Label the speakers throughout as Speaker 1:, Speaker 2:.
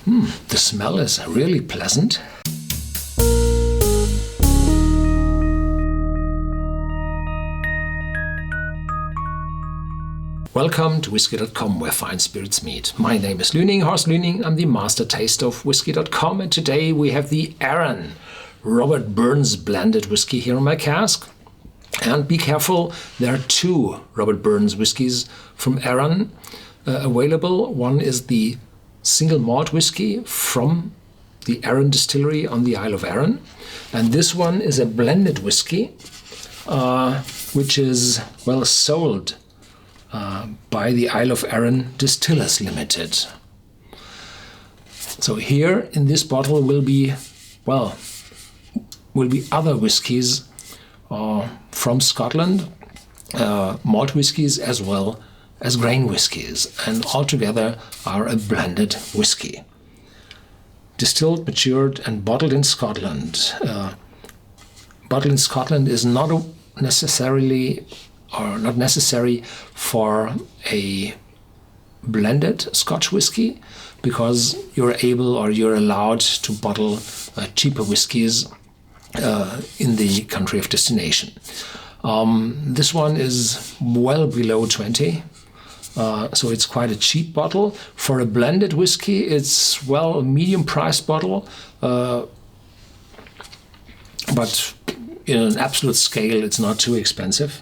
Speaker 1: The smell is really pleasant. Welcome to Whisky.com, where fine spirits meet. My name is Horst Lüning. I'm the master taster of Whisky.com, and today we have the Arran Robert Burns Blended whiskey here in my cask. And be careful, there are two Robert Burns whiskies from Arran available. One is the single malt whiskey from the Arran distillery on the Isle of Arran, and this one is a blended whiskey, which is well sold by the Isle of Arran Distillers Limited. So here in this bottle will be other whiskies from Scotland, malt whiskies as well as grain whiskies, and altogether are a blended whiskey. Distilled, matured and bottled in Scotland. Bottled in Scotland is not necessary for a blended Scotch whiskey, because you're allowed to bottle cheaper whiskies in the country of destination. This one is well below 20, so it's quite a cheap bottle. For a blended whiskey, it's a medium priced bottle, but in an absolute scale, it's not too expensive.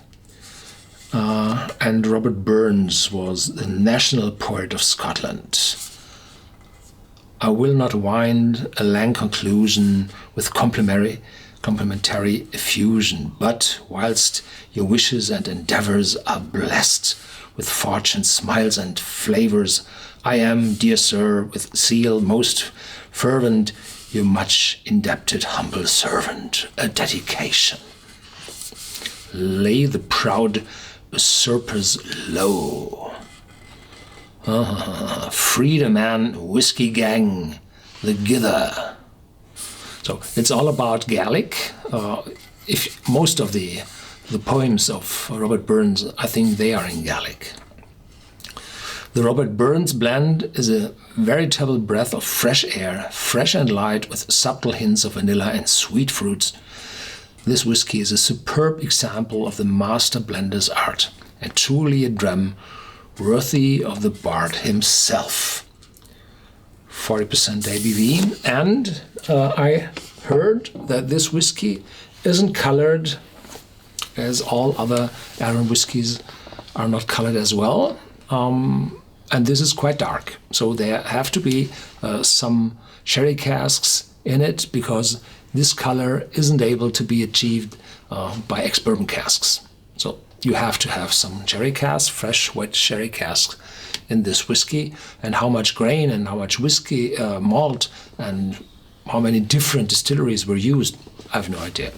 Speaker 1: And Robert Burns was the national poet of Scotland. I will not wind a lang conclusion with complimentary effusion, but whilst your wishes and endeavours are blessed with fortune, smiles and flavours, I am, dear sir, with zeal most fervent, your much indebted humble servant, a dedication. Lay the proud usurpers low. Freedom and whiskey gang, the gither. So it's all about Gaelic. If most of the poems of Robert Burns, I think they are in Gaelic. The Robert Burns blend is a veritable breath of fresh air, fresh and light with subtle hints of vanilla and sweet fruits. This whiskey is a superb example of the master blender's art, and truly a dram worthy of the bard himself. 40% ABV, and I heard that this whiskey isn't colored as all other Arran whiskies are not colored as well, and this is quite dark, so there have to be some sherry casks in it, because this color isn't able to be achieved by ex-bourbon casks. So you have to have some sherry casks, fresh wet sherry casks in this whiskey, and how much grain and how much whiskey, malt, and how many different distilleries were used, I have no idea.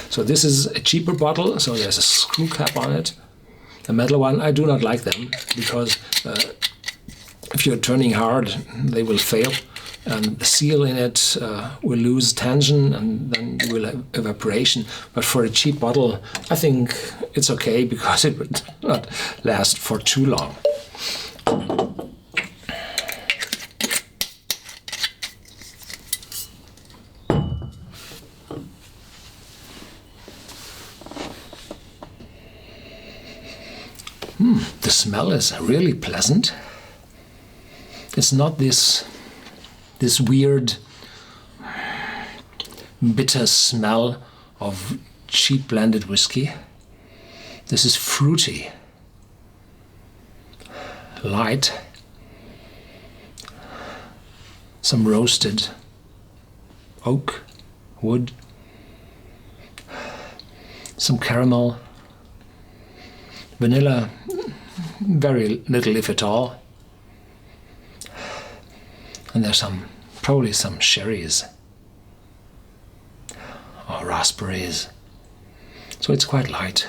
Speaker 1: So this is a cheaper bottle, so there's a screw cap on it. A metal one, I do not like them, because if you're turning hard, they will fail, and the seal in it will lose tension, and then you will have evaporation. But for a cheap bottle, I think it's okay, because it would not last for too long. The smell is really pleasant. It's not this weird bitter smell of cheap blended whiskey. This is fruity, light, some roasted oak, wood, some caramel, vanilla, very little if at all, and there's probably some cherries or raspberries, so it's quite light.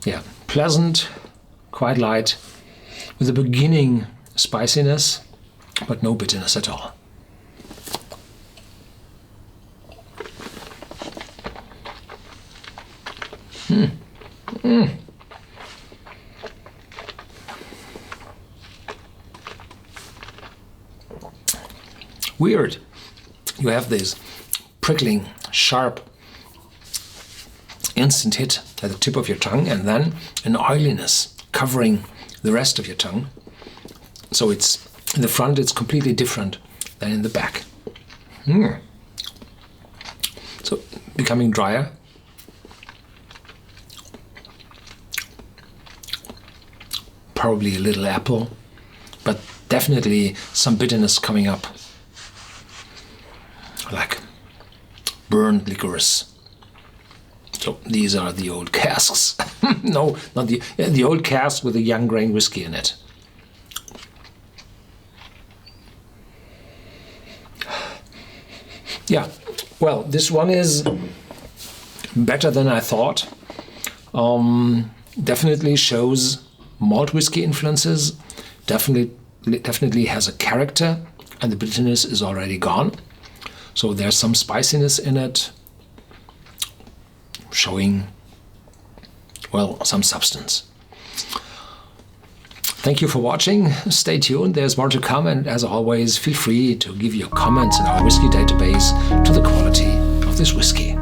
Speaker 1: Yeah, pleasant, quite light, with a beginning spiciness, but no bitterness at all. weird. You have this prickling, sharp, instant hit at the tip of your tongue, and then an oiliness covering the rest of your tongue. So it's in the front, it's completely different than in the back. So becoming drier. Probably a little apple, but definitely some bitterness coming up, like burnt licorice. So these are the old casks. No, not the old cask with a young grain whiskey in it. Yeah, well, this one is better than I thought. Definitely shows malt whiskey influences, definitely has a character, and the bitterness is already gone. So there's some spiciness in it, showing, well, some substance. Thank you for watching. Stay tuned, there's more to come, and as always, feel free to give your comments in our whiskey database to the quality of this whiskey.